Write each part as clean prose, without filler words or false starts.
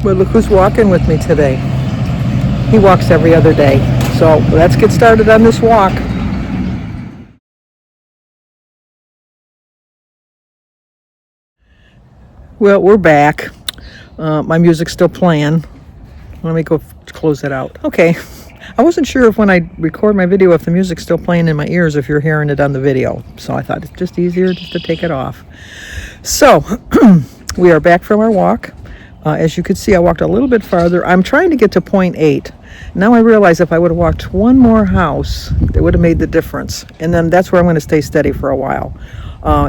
Well, look who's walking with me today. He walks every other day. So let's get started on this walk. Well, we're back. My music's still playing. Let me go close it out. Okay. I wasn't sure if when I record my video if the music's still playing in my ears if you're hearing it on the video. So I thought it's just easier just to take it off. So we are back from our walk. As you can see, I walked a little bit farther. I'm trying to get to point 8. Now I realize if I would have walked one more house, it would have made the difference. And then that's where I'm going to stay steady for a while.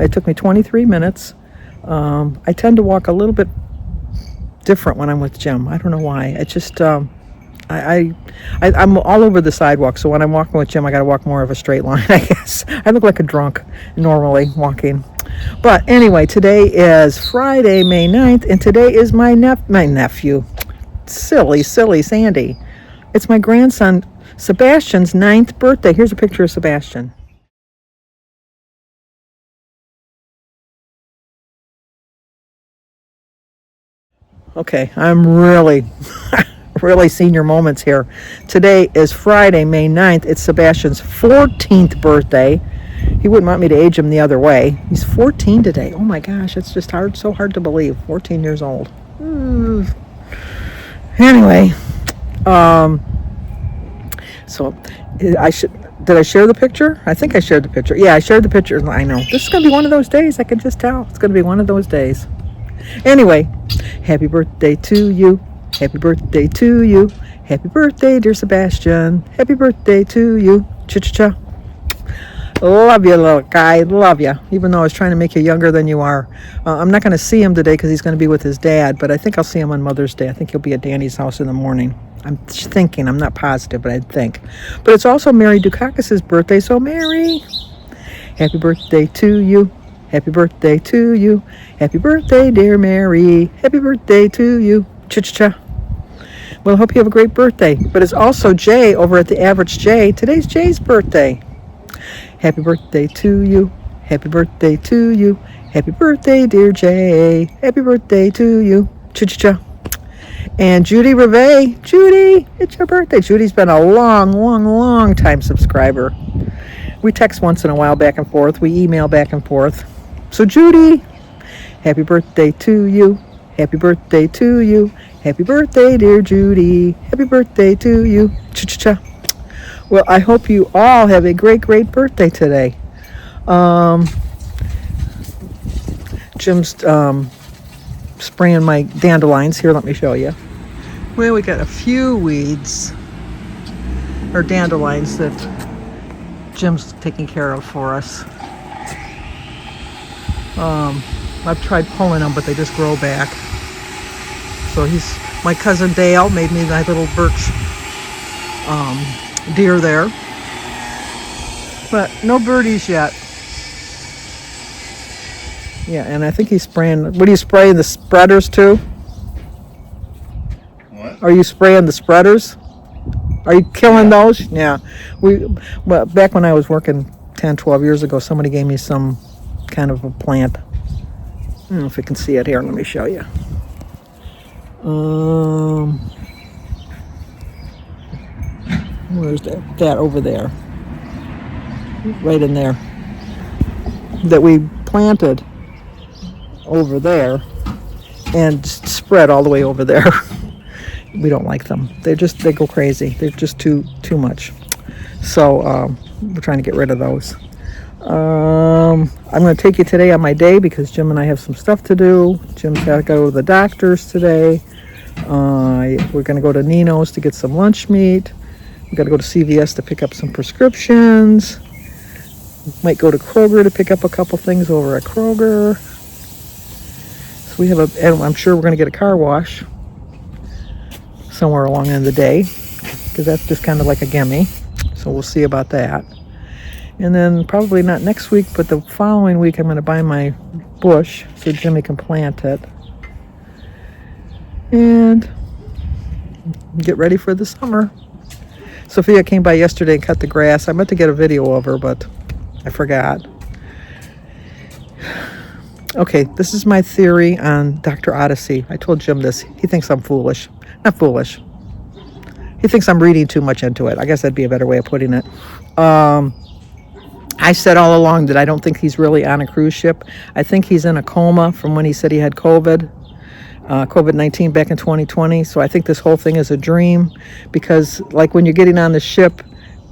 It took me 23 minutes. I tend to walk a little bit different when I'm with Jim. I don't know why. It's just I'm all over the sidewalk, so when I'm walking with Jim, I got to walk more of a straight line, I guess. I look like a drunk normally walking. But anyway, today is Friday, May 9th, and today is my nephew. Silly Sandy. It's my grandson Sebastian's 9th birthday. Here's a picture of Sebastian. Okay, I'm really senior moments here. Today is Friday, May 9th. It's Sebastian's 14th birthday. He wouldn't want me to age him the other way. He's 14 today. Oh my gosh, it's just so hard to believe. 14 years old. Anyway, so did I share the picture? I think I shared the picture. Yeah, I shared the picture. I know. This is going to be one of those days. I can just tell. It's going to be one of those days. Anyway, happy birthday to you. Happy birthday to you. Happy birthday, dear Sebastian. Happy birthday to you. Cha-cha-cha. Love you, little guy. Love you. Even though I was trying to make you younger than you are. I'm not going to see him today because he's going to be with his dad, but I think I'll see him on Mother's Day. I think he'll be at Danny's house in the morning. I'm thinking. I'm not positive, but I think. But it's also Mary Dukakis' birthday, so Mary, happy birthday to you. Happy birthday to you. Happy birthday, dear Mary. Happy birthday to you. Cha-cha-cha. Well, I hope you have a great birthday. But it's also Jay over at the Average Jay. Today's Jay's birthday. Happy birthday to you. Happy birthday to you. Happy birthday, dear Jay. Happy birthday to you. Cha-cha-cha. And Judy Reve. Judy, it's your birthday. Judy's been a long time subscriber. We text once in a while back and forth. We email back and forth. So Judy, happy birthday to you. Happy birthday to you. Happy birthday, dear Judy. Happy birthday to you. Cha-cha-cha. Well, I hope you all have a great birthday today. Jim's spraying my dandelions. Here, let me show you. Well, we got a few weeds, or dandelions, that Jim's taking care of for us. I've tried pulling them, but they just grow back. So my cousin Dale made me my little birch deer there. But no birdies yet. Yeah, and I think he's spraying. What are you spraying, the spreaders too? What? Are you spraying the spreaders? Are you killing those? Yeah. Well, back when I was working 10, 12 years ago, somebody gave me some kind of a plant. I don't know if you can see it here. Let me show you. Where's that? That over there. Right in there. That we planted over there and spread all the way over there. We don't like them. They go crazy. They're just too much. So we're trying to get rid of those. I'm going to take you today on my day because Jim and I have some stuff to do. Jim's got to go to the doctor's today. We're going to go to Nino's to get some lunch meat. We've got to go to CVS to pick up some prescriptions. Might go to Kroger to pick up a couple things over at Kroger. So and I'm sure we're going to get a car wash somewhere along in the day because that's just kind of like a gimme. So we'll see about that. And then probably not next week, but the following week I'm going to buy my bush so Jimmy can plant it. And get ready for the summer. Sophia came by yesterday and cut the grass. I meant to get a video of her, but I forgot. Okay, this is my theory on Dr. Odyssey. I told Jim this. He thinks I'm foolish. Not foolish. He thinks I'm reading too much into it. I guess that'd be a better way of putting it. I said all along that I don't think he's really on a cruise ship. I think he's in a coma from when he said he had COVID-19 back in 2020. So I think this whole thing is a dream because, like, when you're getting on the ship,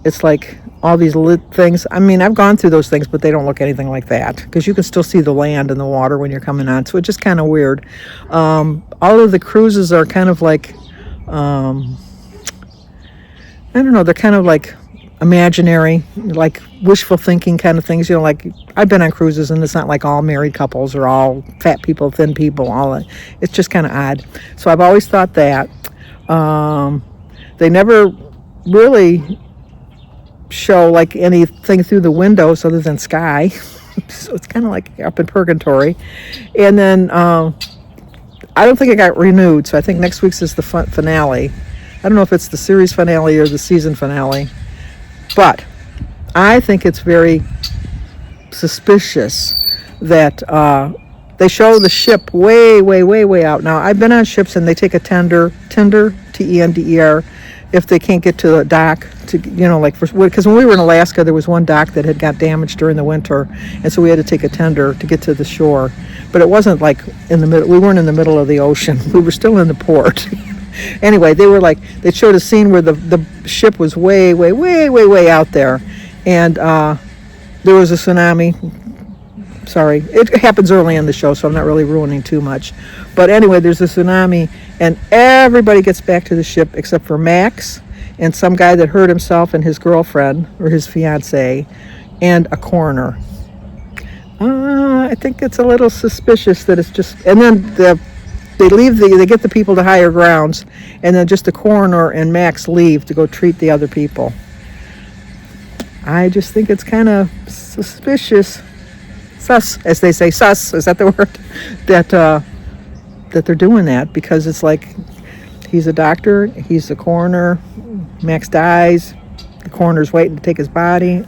it's like all these lit things. I mean, I've gone through those things, but they don't look anything like that because you can still see the land and the water when you're coming on. So it's just kind of weird. All of the cruises are kind of like, I don't know, they're kind of like imaginary, like wishful thinking kind of things. You know, like I've been on cruises and it's not like all married couples or all fat people, thin people, it's just kind of odd. So I've always thought that. They never really show like anything through the windows other than sky. So it's kind of like up in purgatory. And then I don't think it got renewed, so I think next week's is the finale. I don't know if it's the series finale or the season finale, but I think it's very suspicious that they show the ship way, way, way, way out. Now, I've been on ships and they take a tender, Tender, if they can't get to the dock, to, you know, like, because when we were in Alaska, there was one dock that had got damaged during the winter, and so we had to take a tender to get to the shore. But it wasn't like in the middle, we weren't in the middle of the ocean, we were still in the port. Anyway, they showed a scene where the ship was way, way, way, way, way out there, and there was a tsunami. Sorry, it happens early in the show, so I'm not really ruining too much. But anyway, there's a tsunami, and everybody gets back to the ship except for Max and some guy that hurt himself and his girlfriend, or his fiance, and a coroner. I think it's a little suspicious that it's just, and then they get the people to higher grounds, and then just the coroner and Max leave to go treat the other people. I just think it's kind of suspicious. Sus, as they say. Sus, is that the word? That they're doing that, because it's like he's a doctor, he's the coroner, Max dies, the coroner's waiting to take his body.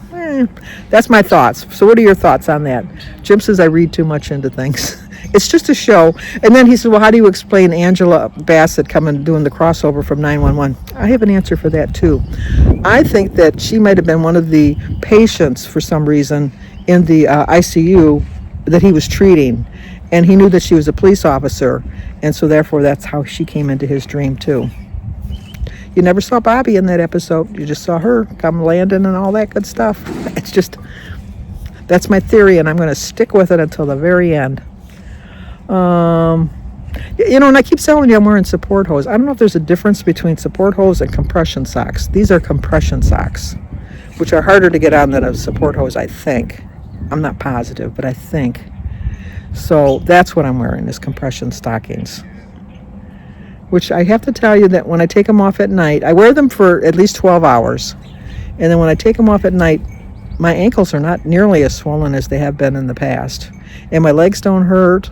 That's my thoughts. So what are your thoughts on that? Jim says I read too much into things. It's just a show. And then he said, well, how do you explain Angela Bassett coming doing the crossover from 911? I have an answer for that too. I think that she might have been one of the patients for some reason in the ICU that he was treating, and he knew that she was a police officer, and so therefore that's how she came into his dream too. You never saw Bobby in that episode. You just saw her come landing and all that good stuff. It's just, that's my theory, and I'm going to stick with it until the very end. You know, and I keep telling you I'm wearing support hose. I don't know if there's a difference between support hose and compression socks. These are compression socks, which are harder to get on than a support hose, I think. I'm not positive, but I think. So that's what I'm wearing, is compression stockings. Which I have to tell you that when I take them off at night, I wear them for at least 12 hours. And then when I take them off at night, my ankles are not nearly as swollen as they have been in the past. And my legs don't hurt.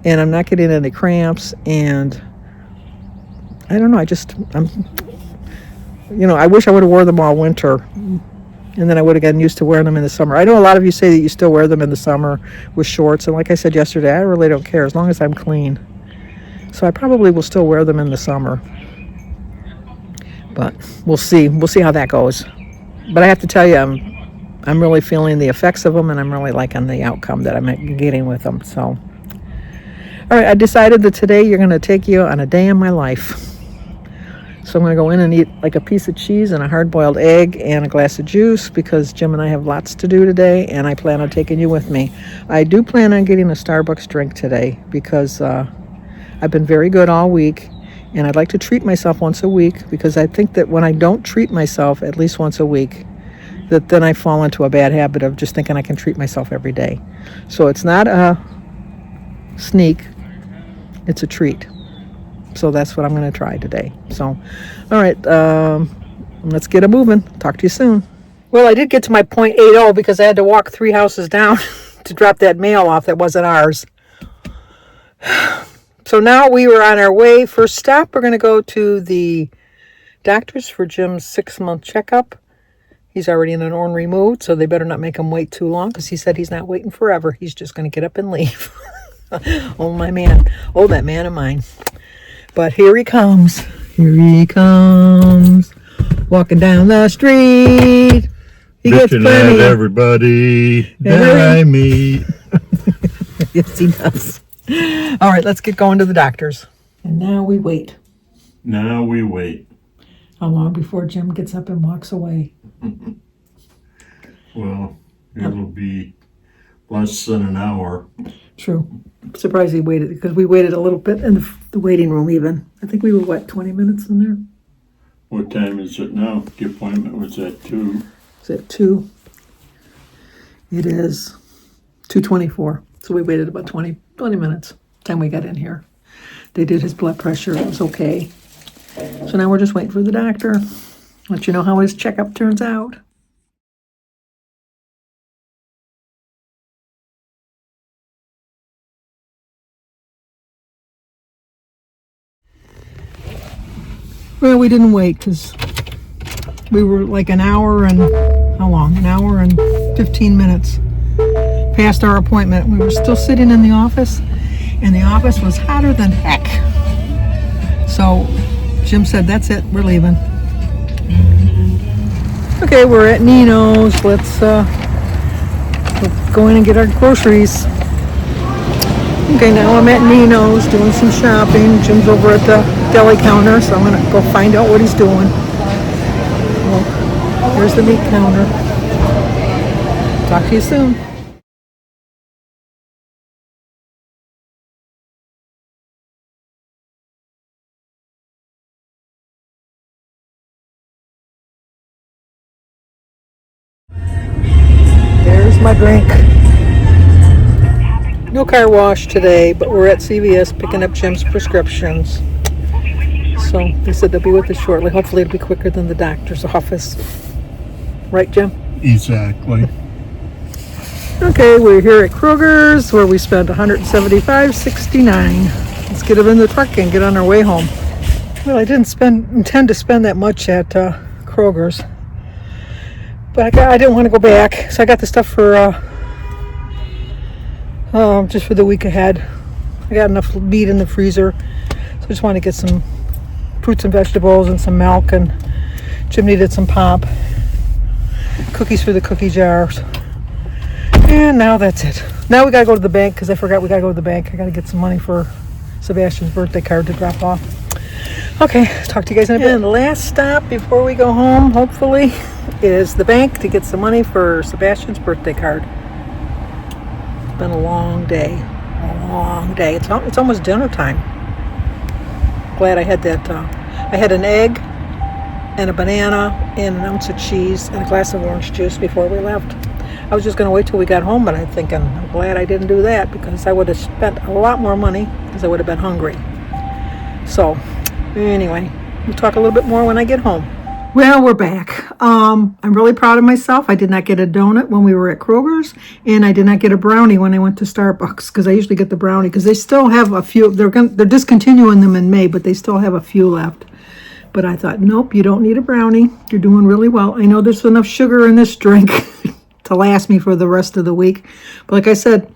And I'm not getting any cramps. And I don't know, I wish I would have wore them all winter. And then I would have gotten used to wearing them in the summer. I know a lot of you say that you still wear them in the summer with shorts. And like I said yesterday, I really don't care as long as I'm clean. So I probably will still wear them in the summer. But we'll see. We'll see how that goes. But I have to tell you, I'm really feeling the effects of them, and I'm really liking the outcome that I'm getting with them. So, all right, I decided that today you're going to take you on a day in my life. So I'm going to go in and eat like a piece of cheese and a hard-boiled egg and a glass of juice, because Jim and I have lots to do today, and I plan on taking you with me. I do plan on getting a Starbucks drink today, because I've been very good all week, and I'd like to treat myself once a week, because I think that when I don't treat myself at least once a week, that then I fall into a bad habit of just thinking I can treat myself every day. So it's not a sneak, it's a treat. So that's what I'm going to try today. So, all right, let's get it moving. Talk to you soon. Well, I did get to my .80 because I had to walk 3 houses down to drop that mail off that wasn't ours. So now we were on our way. First stop, we're going to go to the doctor's for Jim's 6-month checkup. He's already in an ornery mood, so they better not make him wait too long, because he said he's not waiting forever. He's just going to get up and leave. Oh, my man. Oh, that man of mine. But here he comes. Here he comes. Walking down the street. He gets Bitching plenty. at everybody that I meet. Yes, he does. All right, let's get going to the doctor's. And now we wait. Now we wait. How long before Jim gets up and walks away? Well, it'll be less than an hour. True. I'm surprised he waited, because we waited a little bit in the waiting room even. I think we were, what, 20 minutes in there? What time is it now? The appointment was at 2. Is it 2? It is 2:24. So we waited about 20 minutes. Time we got in here. They did his blood pressure. It was okay. So now we're just waiting for the doctor. Let you know how his checkup turns out. Well, we didn't wait because we were like an hour and, how long? An hour and 15 minutes past our appointment. We were still sitting in the office, and the office was hotter than heck. So Jim said, that's it, we're leaving. Okay, we're at Nino's. Let's go in and get our groceries. Okay, now I'm at Nino's doing some shopping. Jim's over at the deli counter, so I'm gonna go find out what he's doing. Well, here's the meat counter. Talk to you soon. There's my drink. No car wash today, but we're at CVS picking up Jim's prescriptions. So they said they'll be with us shortly. Hopefully it'll be quicker than the doctor's office. Right, Jim? Exactly. Okay, we're here at Kroger's where we spent $175.69. Let's get it in the truck and get on our way home. Well, I didn't intend to spend that much at Kroger's, but I didn't want to go back, so I got the stuff for just for the week ahead. I got enough meat in the freezer, so I just want to get some fruits and vegetables and some milk, and Jim needed some pop, cookies for the cookie jars, and now that's it. Now we gotta go to the bank, because I forgot we gotta go to the bank. I gotta get some money for Sebastian's birthday card to drop off. Okay, talk to you guys in a bit. And the last stop before we go home, hopefully, is the bank to get some money for Sebastian's birthday card. It's been a long day. A long day. It's almost dinner time. Glad I had that. I had an egg and a banana and an ounce of cheese and a glass of orange juice before we left. I was just going to wait till we got home, but I'm thinking, I'm glad I didn't do that, because I would have spent a lot more money, because I would have been hungry. So, anyway, we'll talk a little bit more when I get home. Well, we're back. I'm really proud of myself. I did not get a donut when we were at Kroger's, and I did not get a brownie when I went to Starbucks, because I usually get the brownie, because they still have a few. They're discontinuing them in May, but they still have a few left. But I thought, nope, you don't need a brownie. You're doing really well. I know there's enough sugar in this drink to last me for the rest of the week. But like I said,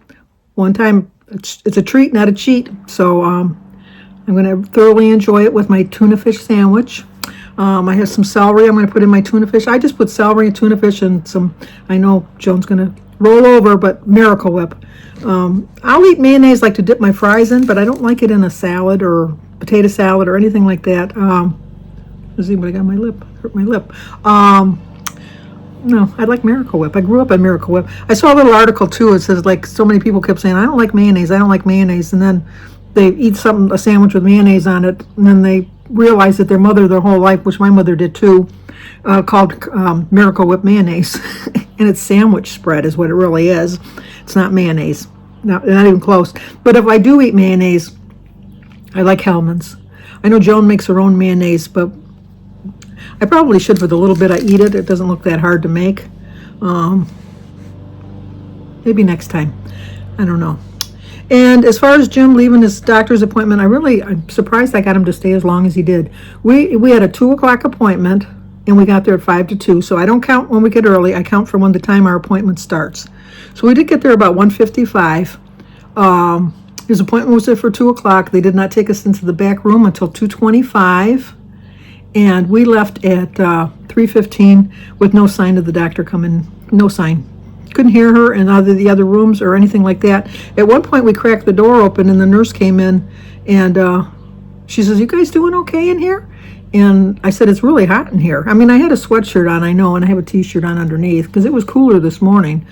one time, it's a treat, not a cheat. So I'm going to thoroughly enjoy it with my tuna fish sandwich. I have some celery I'm going to put in my tuna fish. I just put celery and tuna fish and some, I know Joan's going to roll over, but Miracle Whip. I'll eat mayonnaise like to dip my fries in, but I don't like it in a salad or potato salad or anything like that. Does anybody got my lip? Hurt my lip. No, I like Miracle Whip. I grew up on Miracle Whip. I saw a little article too. It says, like, so many people kept saying, I don't like mayonnaise, and then they eat a sandwich with mayonnaise on it, and then they realize that their mother their whole life, which my mother did too, called Miracle Whip mayonnaise. And it's sandwich spread is what it really is. It's not mayonnaise. Not even close. But if I do eat mayonnaise, I like Hellmann's. I know Joan makes her own mayonnaise, but I probably should for the little bit I eat it. It doesn't look that hard to make. Maybe next time. I don't know. And as far as Jim leaving his doctor's appointment, I'm surprised I got him to stay as long as he did. We had a 2 o'clock appointment, and we got there at 5 to 2. So I don't count when we get early. I count from when the time our appointment starts. So we did get there about 1:55. His appointment was set for 2 o'clock. They did not take us into the back room until 2:25. And we left at 3:15 with no sign of the doctor coming. No sign. Couldn't hear her in either the other rooms or anything like that. At one point, we cracked the door open and the nurse came in and she says, "You guys doing okay in here?" And I said, "It's really hot in here." I mean, I had a sweatshirt on, I know, and I have a t-shirt on underneath because it was cooler this morning.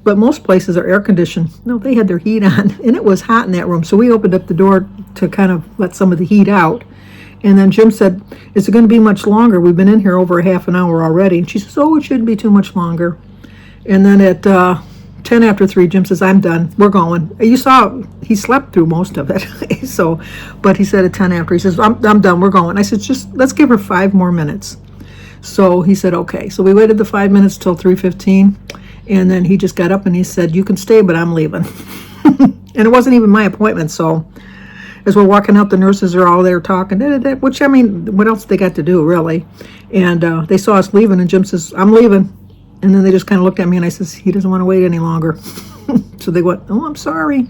But most places are air conditioned. No, they had their heat on, and it was hot in that room. So we opened up the door to kind of let some of the heat out. And then Jim said, "Is it going to be much longer? We've been in here over a half an hour already." And she says, "Oh, it shouldn't be too much longer." And then at 10 after 3, Jim says, "I'm done. We're going." You saw he slept through most of it. So, but he said at 10 after, he says, I'm done. We're going." I said, "Just let's give her 5 more minutes." So he said, "Okay." So we waited the 5 minutes till 3:15. And then he just got up and he said, "You can stay, but I'm leaving." And it wasn't even my appointment. So as we're walking out, the nurses are all there talking, which, I mean, what else they got to do, really? And they saw us leaving, and Jim says, "I'm leaving." And then they just kind of looked at me, and I says, "He doesn't want to wait any longer." So they went, "Oh, I'm sorry."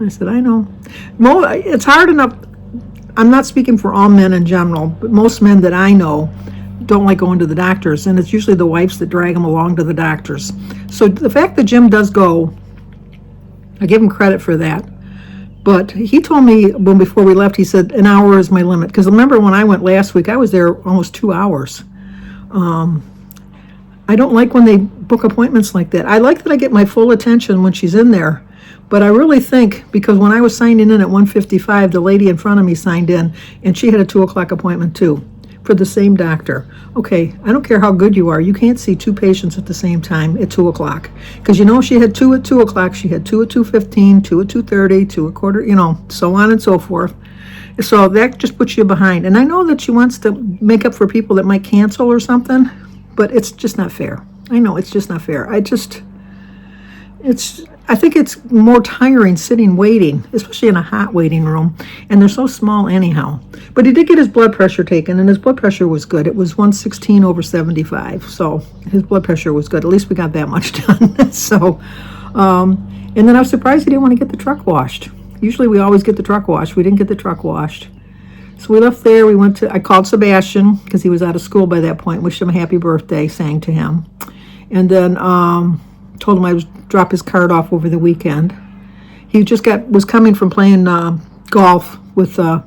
I said, "I know." It's hard enough. I'm not speaking for all men in general, but most men that I know don't like going to the doctors, and it's usually the wives that drag them along to the doctors. So the fact that Jim does go, I give him credit for that. But he told me before we left, he said, "An hour is my limit." Because remember when I went last week, I was there almost 2 hours. I don't like when they book appointments like that. I like that I get my full attention when she's in there. But I really think, because when I was signing in at 1:55, the lady in front of me signed in, and she had a 2 o'clock appointment too, for the same doctor. Okay, I don't care how good you are. You can't see 2 patients at the same time at 2 o'clock. Because she had 2 at 2 o'clock, she had 2 at 2:15, 2 at 2:30, 2 at quarter, so on and so forth. So that just puts you behind. And I know that she wants to make up for people that might cancel or something, but it's just not fair. I know, it's just not fair. I think it's more tiring sitting waiting, especially in a hot waiting room, and they're so small anyhow. But he did get his blood pressure taken, and his blood pressure was good. It was 116/75, so his blood pressure was good. At least we got that much done. So, and then I was surprised he didn't want to get the truck washed. Usually we always get the truck washed. We didn't get the truck washed. So we left there. I called Sebastian, because he was out of school by that point, wished him a happy birthday, sang to him. And then told him I would drop his card off over the weekend. He just was coming from playing golf with, I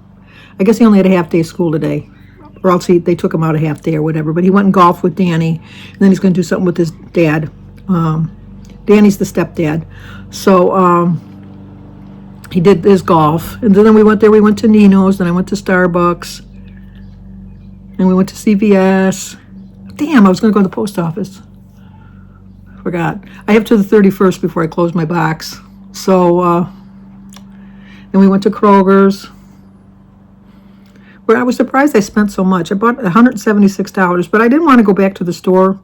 guess he only had a half day of school today, or else they took him out a half day or whatever. But he went and golfed with Danny, and then he's going to do something with his dad. Danny's the stepdad. So he did his golf, and then we went there. We went to Nino's, then I went to Starbucks, and we went to CVS. Damn, I was going to go to the post office. Forgot. I have to the 31st before I close my box. So then we went to Kroger's, where I was surprised I spent so much. I bought $176, but I didn't want to go back to the store.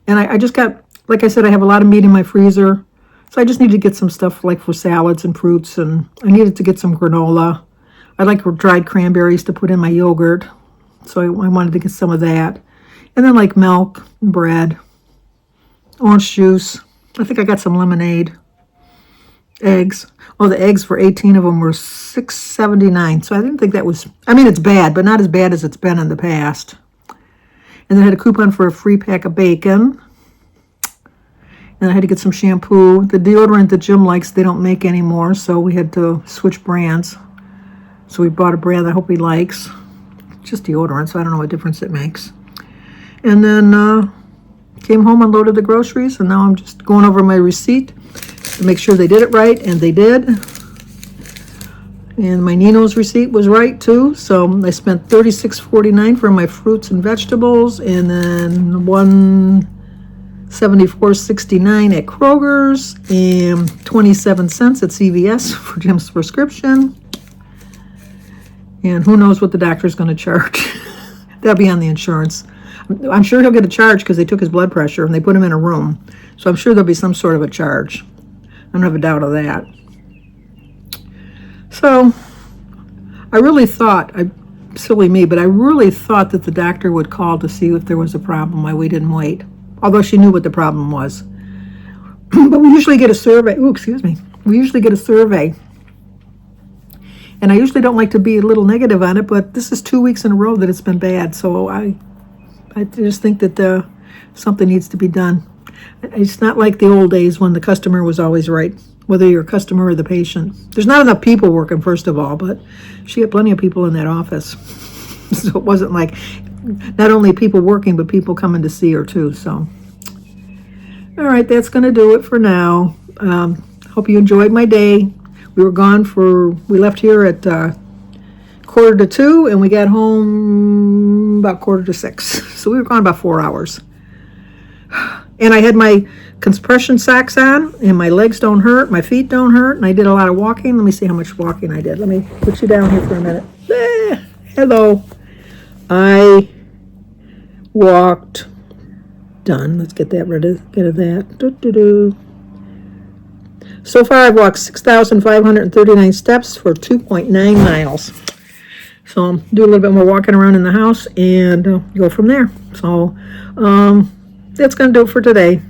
And I just got, like I said, I have a lot of meat in my freezer. So I just needed to get some stuff like for salads and fruits, and I needed to get some granola. I like dried cranberries to put in my yogurt. So I wanted to get some of that. And then like milk and bread, orange juice. I think I got some lemonade. Eggs. Oh, the eggs for 18 of them were $6.79. So I didn't think that was, I mean, it's bad, but not as bad as it's been in the past. And then I had a coupon for a free pack of bacon. And I had to get some shampoo. The deodorant that Jim likes, they don't make anymore, so we had to switch brands. So we bought a brand I hope he likes. Just deodorant, so I don't know what difference it makes. And then came home, unloaded the groceries, and now I'm just going over my receipt to make sure they did it right, and they did. And my Nino's receipt was right too, so I spent $36.49 for my fruits and vegetables, and then $174.69 at Kroger's, and 27 cents at CVS for Jim's prescription. And who knows what the doctor's going to charge. That'll be on the insurance. I'm sure he'll get a charge because they took his blood pressure and they put him in a room. So I'm sure there'll be some sort of a charge. I don't have a doubt of that. So I really thought, silly me, but I really thought that the doctor would call to see if there was a problem, why we didn't wait. Although she knew what the problem was. But we usually get a survey. Ooh, excuse me. We usually get a survey And I usually don't like to be a little negative on it, but this is 2 weeks in a row that it's been bad. So I just think that something needs to be done. It's not like the old days when the customer was always right, whether you're a customer or the patient. There's not enough people working, first of all, but she had plenty of people in that office. So it wasn't like not only people working, but people coming to see her too. So, all right, that's going to do it for now. Hope you enjoyed my day. We left here at 1:45, and we got home about 5:45. So we were gone about 4 hours. And I had my compression socks on, and my legs don't hurt, my feet don't hurt, and I did a lot of walking. Let me see how much walking I did. Let me put you down here for a minute. Hello. I walked. Done. Let's get rid of that. So far, I've walked 6,539 steps for 2.9 miles. So I'll do a little bit more walking around in the house and go from there. So that's going to do it for today.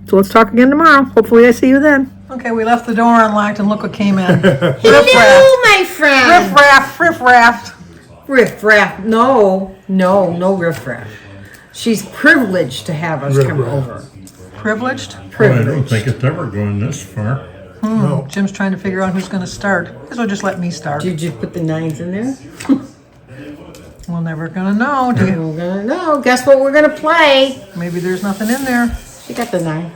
So let's talk again tomorrow. Hopefully I see you then. Okay, we left the door unlocked and look what came in. Hello, my friend. Riff-raff. Riff-raff. No riff-raff. She's privileged to have us come over. Privileged? I don't think it's ever going this far. No. Jim's trying to figure out who's going to start. Guess we'll just let me start. Did you put the 9s in there? We're never going to know, do you? We're gonna know. Guess what we're gonna play? Maybe there's nothing in there. She got the 9.